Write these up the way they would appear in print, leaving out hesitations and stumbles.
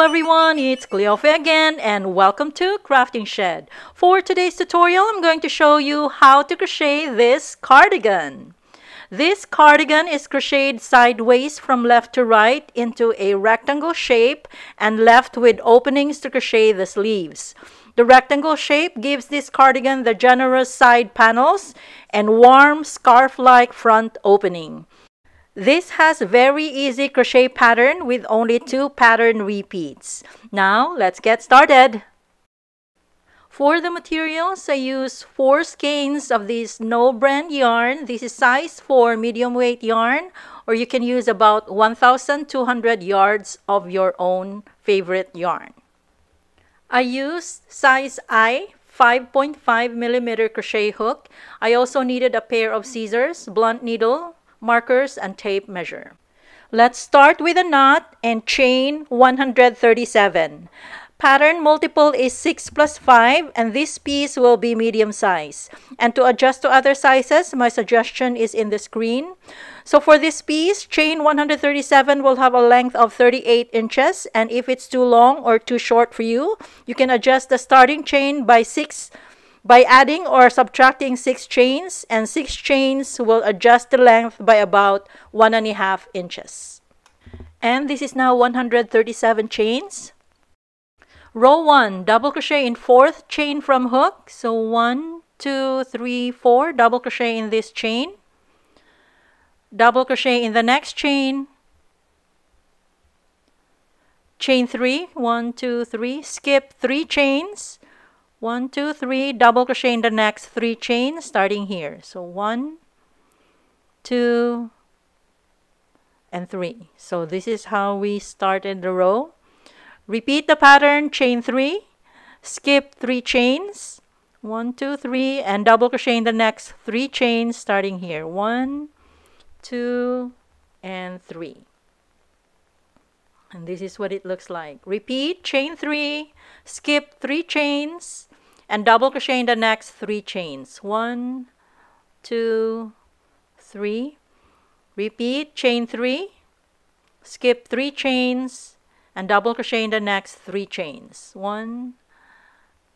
everyone, it's Cleofe again and welcome to Crafting Shed. For today's tutorial, I'm going to show you how to crochet this cardigan. This cardigan is crocheted sideways from left to right into a rectangle shape and left with openings to crochet the sleeves. The rectangle shape gives this cardigan the generous side panels and warm scarf-like front opening. This has very easy crochet pattern with only 2 pattern repeats. Now, let's get started. For the materials, I use 4 skeins of this no brand yarn. This is size 4 medium weight yarn, or you can use about 1,200 yards of your own favorite yarn. I used size I 5.5 millimeter crochet hook. I also needed a pair of scissors, blunt needle, markers, and tape measure. Let's start with a knot and chain 137. Pattern multiple is 6 plus 5, and this piece will be medium size. And to adjust to other sizes, my suggestion is in the screen. So for this piece, chain 137 will have a length of 38 inches, and if it's too long or too short for you, you can adjust the starting chain by adding or subtracting 6 chains, and 6 chains will adjust the length by about 1.5 inches. And this is now 137 chains. Row 1, double crochet in 4th chain from hook. So 1, 2, 3, 4, double crochet in this chain. Double crochet in the next chain. Chain 3, 1, 2, 3, skip 3 chains. 1, 2, 3, double crochet in the next 3 chains starting here. So 1, 2, and 3. So this is how we started the row. Repeat the pattern, chain 3, skip 3 chains, 1, 2, 3, and double crochet in the next 3 chains starting here. 1, 2, and 3. And this is what it looks like. Repeat, chain 3, skip 3 chains, and double crochet in the next 3 chains. 1, 2, 3. Repeat, chain 3, skip 3 chains, and double crochet in the next 3 chains. 1,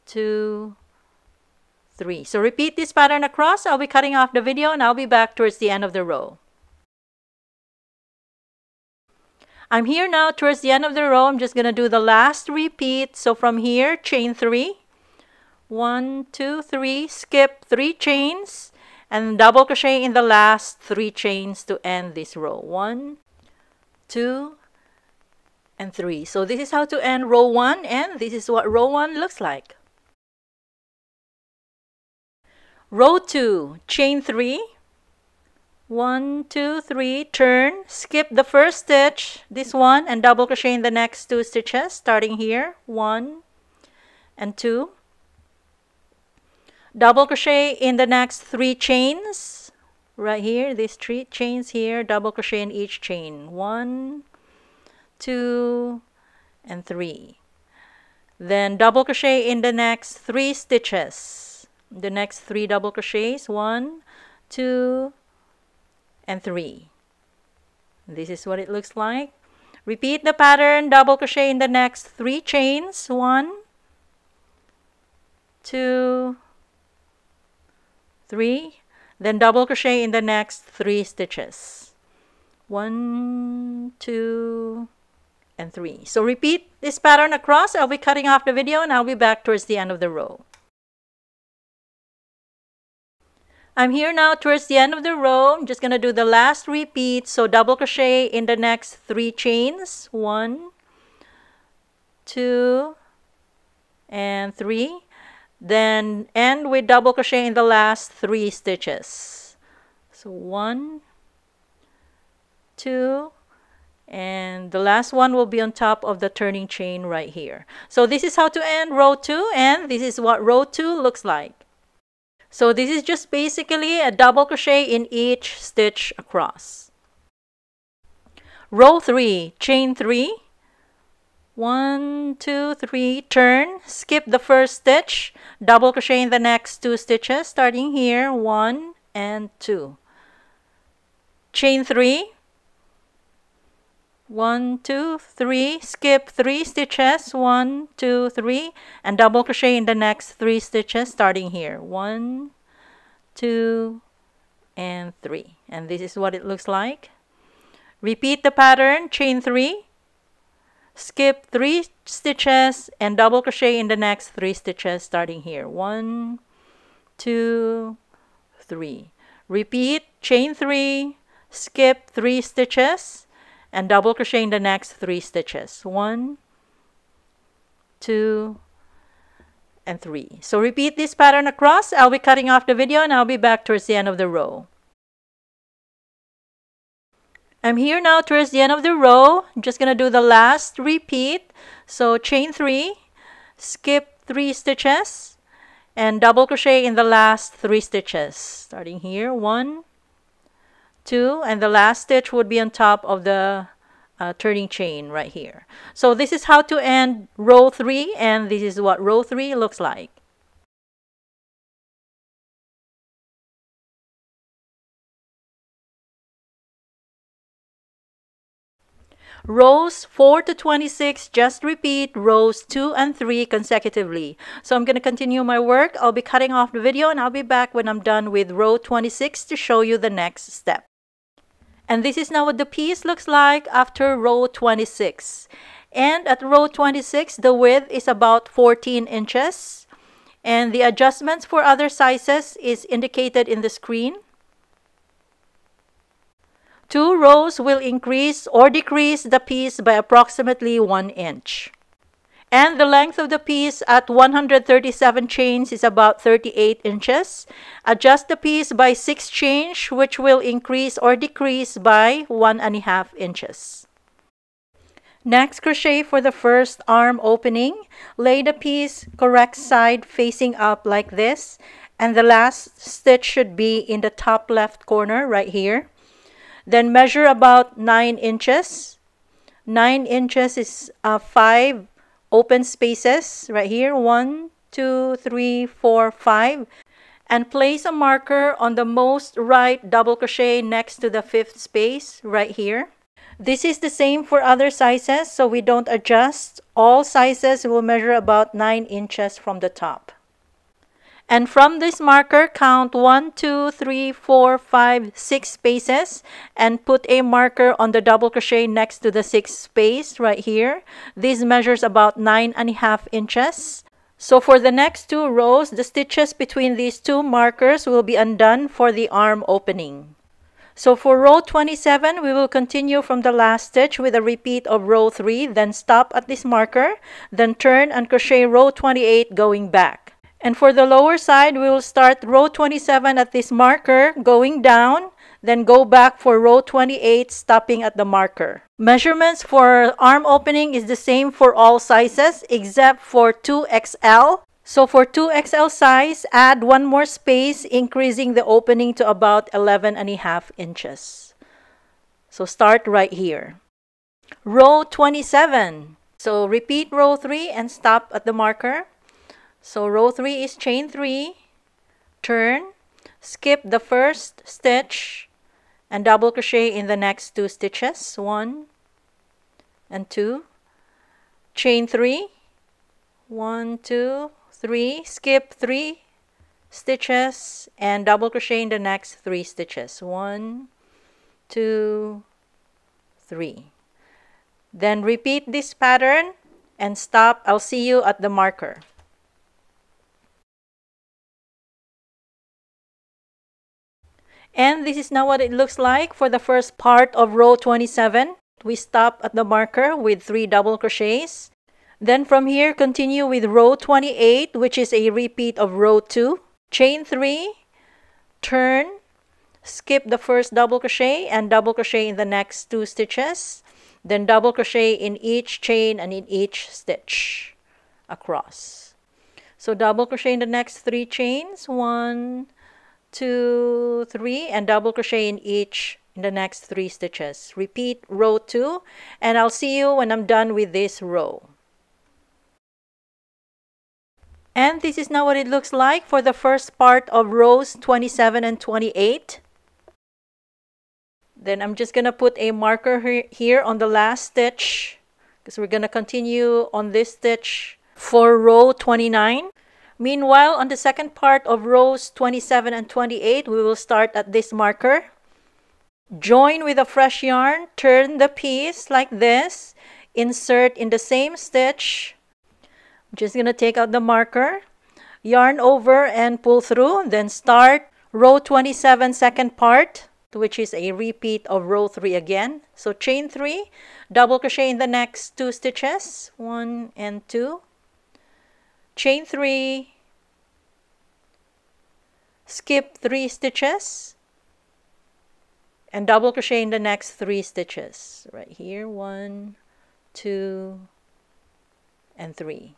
2, 3. So repeat this pattern across. I'll be cutting off the video and I'll be back towards the end of the row. I'm here now towards the end of the row. I'm just going to do the last repeat. So from here, chain 3. 1, 2, 3, skip 3 chains, and double crochet in the last 3 chains to end this row. 1, 2, and 3. So this is how to end row 1, and this is what row 1 looks like. Row 2, chain 3. 1, 2, 3, turn, skip the first stitch, this one, and double crochet in the next 2 stitches starting here. 1 and 2. Double crochet in the next 3 chains right here, these 3 chains here, double crochet in each chain. 1, 2, and 3. Then double crochet in the next 3 stitches, the next 3 double crochets. 1, 2, and 3. This is what it looks like. Repeat the pattern, double crochet in the next 3 chains. 1, 2, 3, then double crochet in the next 3 stitches. 1, 2, and 3. So repeat this pattern across. I'll be cutting off the video and I'll be back towards the end of the row. I'm here now towards the end of the row. I'm just going to do the last repeat. So double crochet in the next 3 chains. 1, 2, and 3. Then end with double crochet in the last 3 stitches. So 1, 2, and the last one will be on top of the turning chain right here. So this is how to end row 2, and this is what row 2 looks like. So this is just basically a double crochet in each stitch across. Row 3, chain 3. 1, 2, 3, turn, skip the first stitch, double crochet in the next 2 stitches starting here. 1 and 2. Chain 3. 1, 2, 3, skip 3 stitches, 1, 2, 3, and double crochet in the next 3 stitches starting here, 1, 2, and 3. And this is what it looks like. Repeat the pattern, chain 3, skip 3 stitches, and double crochet in the next 3 stitches starting here, 1, 2, 3. Repeat, chain 3, skip 3 stitches, and double crochet in the next 3 stitches, 1, 2, and 3. So repeat this pattern across. I'll be cutting off the video and I'll be back towards the end of the row. I'm here now towards the end of the row. I'm just gonna do the last repeat. So chain 3, skip 3 stitches, and double crochet in the last 3 stitches starting here, 1, 2, and the last stitch would be on top of the turning chain right here. So this is how to end row 3, and this is what row 3 looks like. Rows 4 to 26, just repeat rows 2 and 3 consecutively. So I'm going to continue my work. I'll be cutting off the video and I'll be back when I'm done with row 26 to show you the next step. And this is now what the piece looks like after row 26. And at row 26, the width is about 14 inches. And the adjustments for other sizes is indicated in the screen. 2 rows will increase or decrease the piece by approximately 1 inch. And the length of the piece at 137 chains is about 38 inches. Adjust the piece by 6 chains, which will increase or decrease by 1.5 inches. Next, crochet for the first arm opening. Lay the piece correct side facing up like this. And the last stitch should be in the top left corner right here. Then measure about 9 inches. 9 inches is 5 open spaces right here, 1, 2, 3, 4, 5, and place a marker on the most right double crochet next to the 5th space right here. This is the same for other sizes, so we don't adjust. All sizes will measure about 9 inches from the top. And from this marker, count 1, 2, 3, 4, 5, 6 spaces and put a marker on the double crochet next to the 6th space right here. This measures about 9.5 inches. So for the next 2 rows, the stitches between these 2 markers will be undone for the arm opening. So for row 27, we will continue from the last stitch with a repeat of row 3, then stop at this marker, then turn and crochet row 28 going back. And for the lower side, we will start row 27 at this marker, going down, then go back for row 28, stopping at the marker. Measurements for arm opening is the same for all sizes except for 2XL. So for 2XL size, add 1 more space, increasing the opening to about 11.5 inches. So start right here. Row 27. So repeat row 3 and stop at the marker. So row 3 is chain 3, turn, skip the first stitch, and double crochet in the next 2 stitches, 1 and 2, chain 3, 1, 2, 3, skip 3 stitches, and double crochet in the next 3 stitches, 1, 2, 3. Then repeat this pattern and stop. I'll see you at the marker. And this is now what it looks like for the first part of row 27. We stop at the marker with 3 double crochets. Then from here, continue with row 28, which is a repeat of row 2. Chain 3, turn, skip the first double crochet and double crochet in the next 2 stitches. Then double crochet in each chain and in each stitch across. So double crochet in the next 3 chains, 1, 2, 3, and double crochet in each in the next 3 stitches. Repeat row 2, and I'll see you when I'm done with this row. And this is now what it looks like for the first part of rows 27 and 28. Then I'm just gonna put a marker here on the last stitch because we're gonna continue on this stitch for row 29. Meanwhile, on the second part of rows 27 and 28, we will start at this marker. Join with a fresh yarn, turn the piece like this, insert in the same stitch. I'm just gonna take out the marker, yarn over and pull through, then start row 27 second part, which is a repeat of row 3 again. So chain 3, double crochet in the next 2 stitches, 1 and 2, chain 3, skip 3 stitches, and double crochet in the next 3 stitches right here, 1, 2, and 3.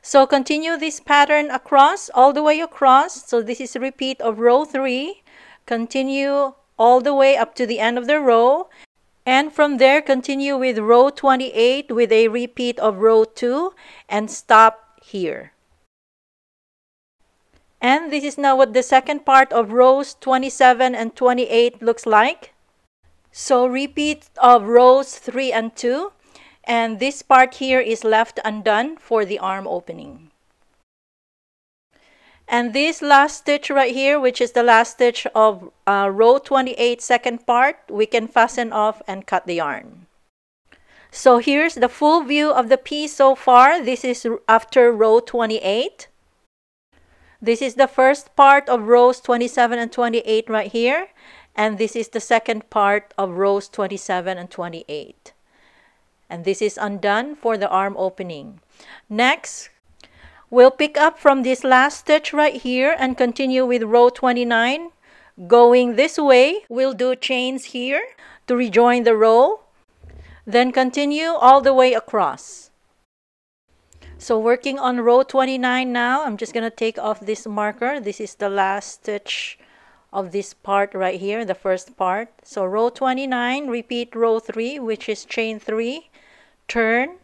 So continue this pattern across, all the way across. So this is a repeat of row 3. Continue all the way up to the end of the row, and from there continue with row 28 with a repeat of row 2 and stop here. And this is now what the second part of rows 27 and 28 looks like. So repeat of rows 3 and 2, and this part here is left undone for the arm opening. And this last stitch right here, which is the last stitch of row 28 second part, we can fasten off and cut the yarn. So here's the full view of the piece so far. This is after row 28. This is the first part of rows 27 and 28 right here. And this is the second part of rows 27 and 28. And this is undone for the arm opening. Next, we'll pick up from this last stitch right here and continue with row 29. Going this way, we'll do chains here to rejoin the row. Then continue all the way across. So working on row 29 now, I'm just going to take off this marker. This is the last stitch of this part right here, the first part. So row 29, repeat row 3, which is chain 3, turn,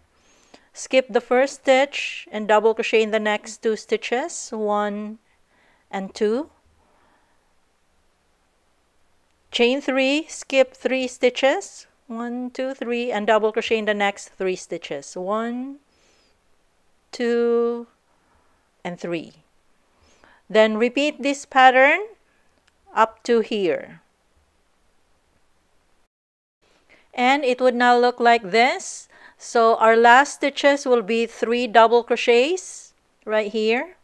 skip the first stitch, and double crochet in the next 2 stitches, 1 and 2. Chain 3, skip 3 stitches, 1, 2, 3, and double crochet in the next 3 stitches, 1, 2, and 3. Then repeat this pattern up to here. And it would now look like this. So our last stitches will be 3 double crochets right here.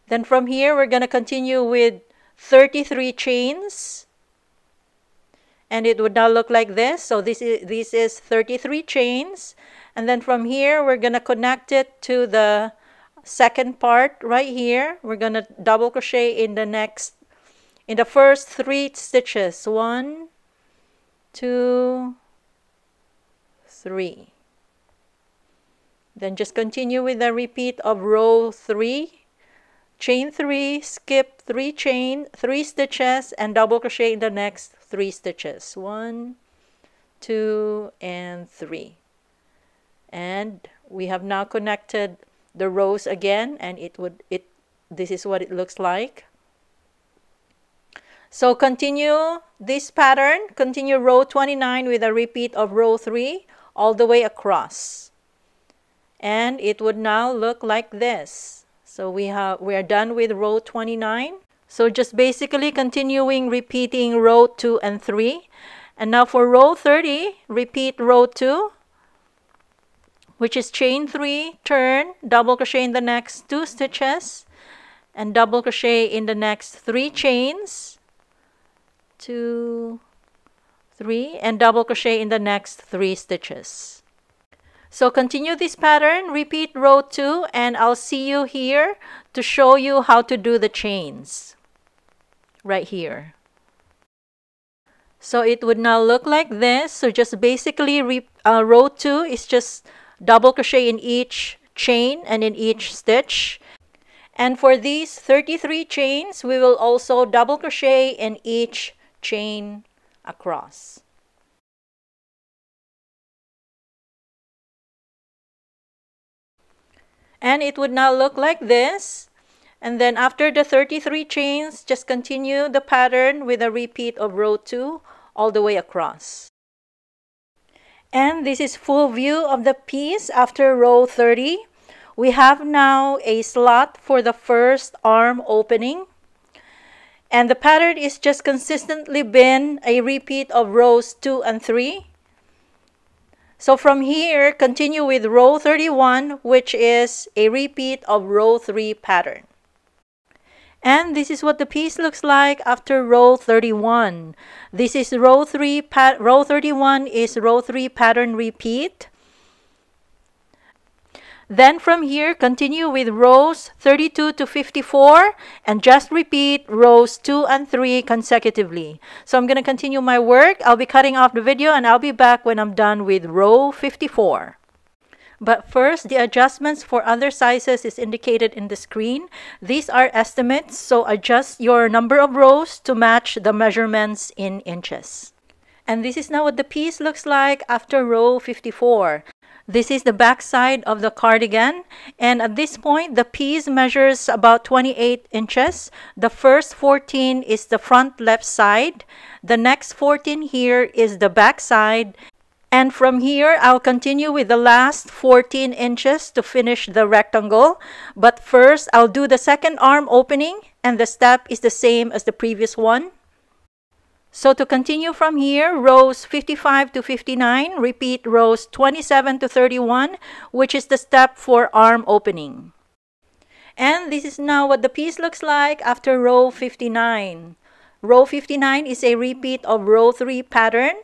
Then from here we're going to continue with 33 chains. And it would now look like this. So this is 33 chains. And then from here we're going to connect it to the second part right here. We're going to double crochet in the first 3 stitches. 1, 2, 3. Then just continue with the repeat of row 3. Chain 3, skip 3 stitches, and double crochet in the next 3 stitches. 1, 2, and 3. And we have now connected the rows again, and this is what it looks like. So continue this pattern, continue row 29 with a repeat of row 3 all the way across. And it would now look like this. So we are done with row 29. So just basically continuing repeating row 2 and 3. And now for row 30, repeat row 2, which is chain 3, turn, double crochet in the next 2 stitches, and double crochet in the next 3 chains, 2, 3, and double crochet in the next 3 stitches. So continue this pattern, repeat row 2, and I'll see you here to show you how to do the chains right here. So it would now look like this. So just basically row 2 is just double crochet in each chain and in each stitch. And for these 33 chains, we will also double crochet in each chain across. And it would now look like this. And then after the 33 chains, just continue the pattern with a repeat of row 2 all the way across. And this is full view of the piece after row 30. We have now a slot for the first arm opening. And the pattern is just consistently been a repeat of rows 2 and 3. So from here, continue with row 31, which is a repeat of row 3 pattern. And this is what the piece looks like after row 31. This is row 3, row 31 is row 3 pattern repeat. Then from here, continue with rows 32 to 54 and just repeat rows 2 and 3 consecutively. So I'm going to continue my work. I'll be cutting off the video and I'll be back when I'm done with row 54. But first, the adjustments for other sizes is indicated in the screen. These are estimates, so adjust your number of rows to match the measurements in inches. And this is now what the piece looks like after row 54. This is the back side of the cardigan, and at this point the piece measures about 28 inches. The first 14 is the front left side. The next 14 here is the back side. And from here, I'll continue with the last 14 inches to finish the rectangle. But first, I'll do the second arm opening, and the step is the same as the previous one. So to continue from here, rows 55 to 59, repeat rows 27 to 31, which is the step for arm opening. And this is now what the piece looks like after row 59. Row 59 is a repeat of row 3 pattern.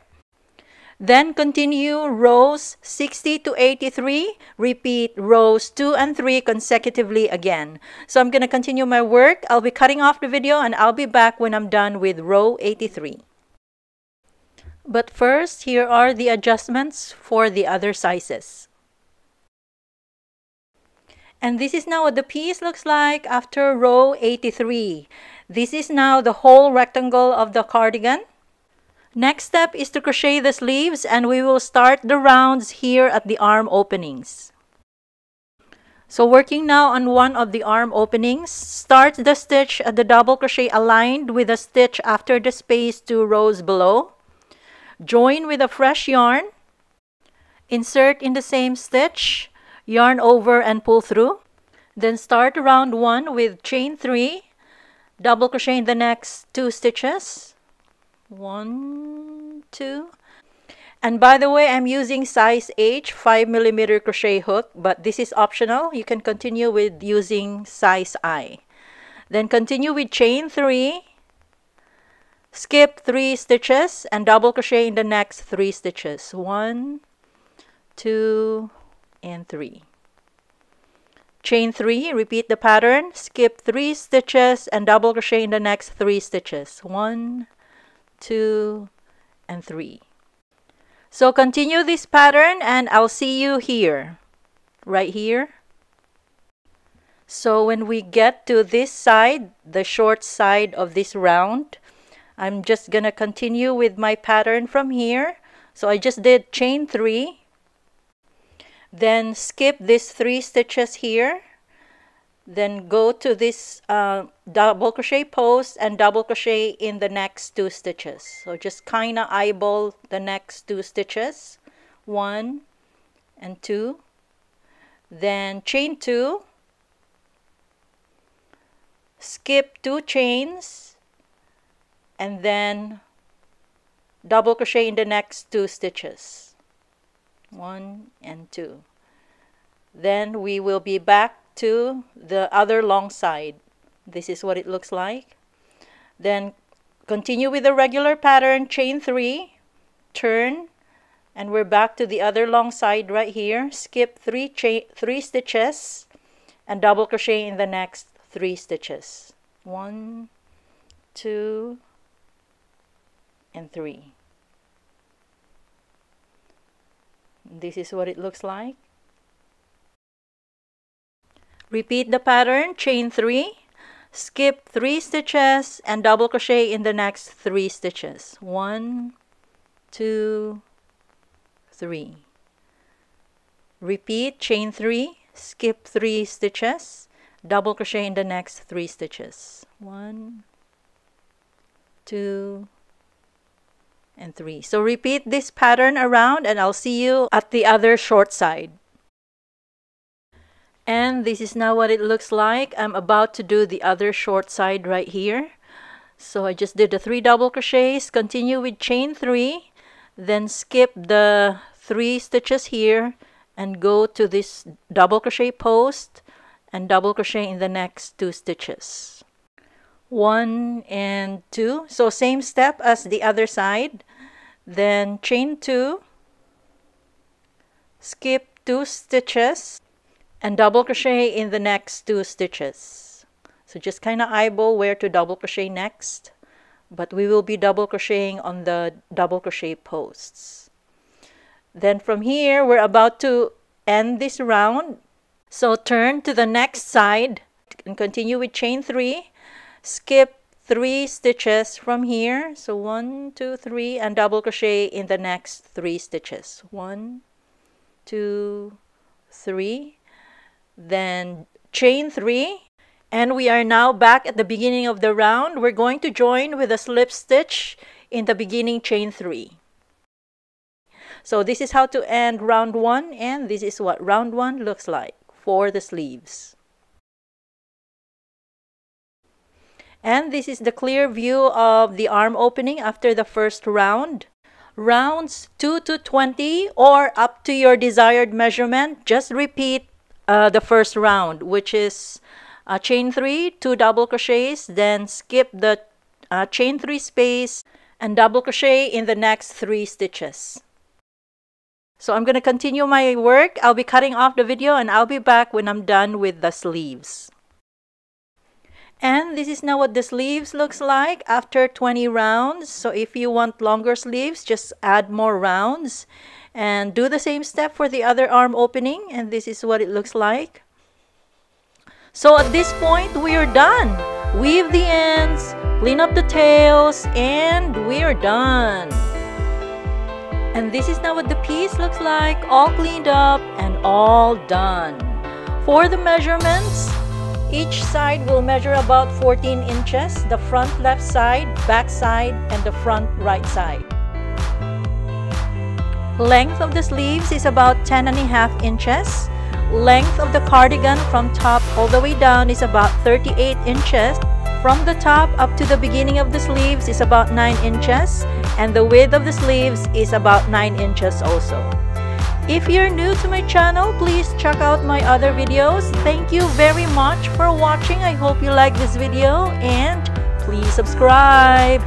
Then continue rows 60 to 83, repeat rows 2 and 3 consecutively again. So I'm going to continue my work. I'll be cutting off the video and I'll be back when I'm done with row 83. But first, here are the adjustments for the other sizes. And this is now what the piece looks like after row 83. This is now the whole rectangle of the cardigan. Next step is to crochet the sleeves, and we will start the rounds here at the arm openings. So working now on one of the arm openings, start the stitch at the double crochet aligned with a stitch after the space 2 rows below. Join with a fresh yarn. Insert in the same stitch, yarn over and pull through. Then start round 1 with chain 3, double crochet in the next 2 stitches. 1, 2, and by the way, I'm using size H 5mm crochet hook, but this is optional. You can continue with using size I. Then continue with chain 3, skip 3 stitches and double crochet in the next 3 stitches. 1, 2, and 3. Chain 3, repeat the pattern, skip 3 stitches and double crochet in the next 3 stitches. 1, 2, and 3. So continue this pattern and I'll see you here, right here. So when we get to this side, the short side of this round, I'm just gonna continue with my pattern from here. So I just did chain 3, then skip these 3 stitches here. Then go to this double crochet post and double crochet in the next 2 stitches. So just kind of eyeball the next 2 stitches, 1 and 2. Then chain 2, skip 2 chains, and then double crochet in the next 2 stitches, 1 and 2. Then we will be back to the other long side. This is what it looks like. Then continue with the regular pattern, chain 3, turn, and we're back to the other long side right here. Skip 3 stitches and double crochet in the next 3 stitches. 1, 2, and 3. This is what it looks like. Repeat the pattern, chain 3, skip 3 stitches and double crochet in the next 3 stitches. 1, 2, 3. Repeat, chain 3, skip 3 stitches double crochet in the next 3 stitches. 1, 2, and 3. So repeat this pattern around, and I'll see you at the other short side. And this is now what it looks like. I'm about to do the other short side right here. So I just did the 3 double crochets, continue with chain 3, then skip the 3 stitches here and go to this double crochet post and double crochet in the next 2 stitches. 1 and 2. So same step as the other side. Then chain 2, skip 2 stitches, and double crochet in the next 2 stitches. So just kind of eyeball where to double crochet next, but we will be double crocheting on the double crochet posts. Then from here, we're about to end this round. So turn to the next side and continue with chain 3, skip 3 stitches from here. So 1, 2, 3, and double crochet in the next 3 stitches. 1, 2, 3, then chain 3, and we are now back at the beginning of the round. We're going to join with a slip stitch in the beginning chain 3. So this is how to end round 1, and this is what round 1 looks like for the sleeves. And this is the clear view of the arm opening after the first round. Rounds 2 to 20 or up to your desired measurement, just repeat the first round, which is chain 3, 2 double crochets, then skip the chain 3 space and double crochet in the next 3 stitches. So I'm going to continue my work. I'll be cutting off the video and I'll be back when I'm done with the sleeves. And this is now what the sleeves looks like after 20 rounds. So if you want longer sleeves, just add more rounds and do the same step for the other arm opening, and this is what it looks like. So at this point, we are done. Weave the ends, clean up the tails, and we are done. And this is now what the piece looks like, all cleaned up and all done. For the measurements, each side will measure about 14 inches, the front left side, back side, and the front right side. Length of the sleeves is about 10.5 inches. Length of the cardigan from top all the way down is about 38 inches. From the top up to the beginning of the sleeves is about 9 inches, and the width of the sleeves is about 9 inches also. If you're new to my channel, please check out my other videos. Thank you very much for watching. I hope you like this video, and please subscribe.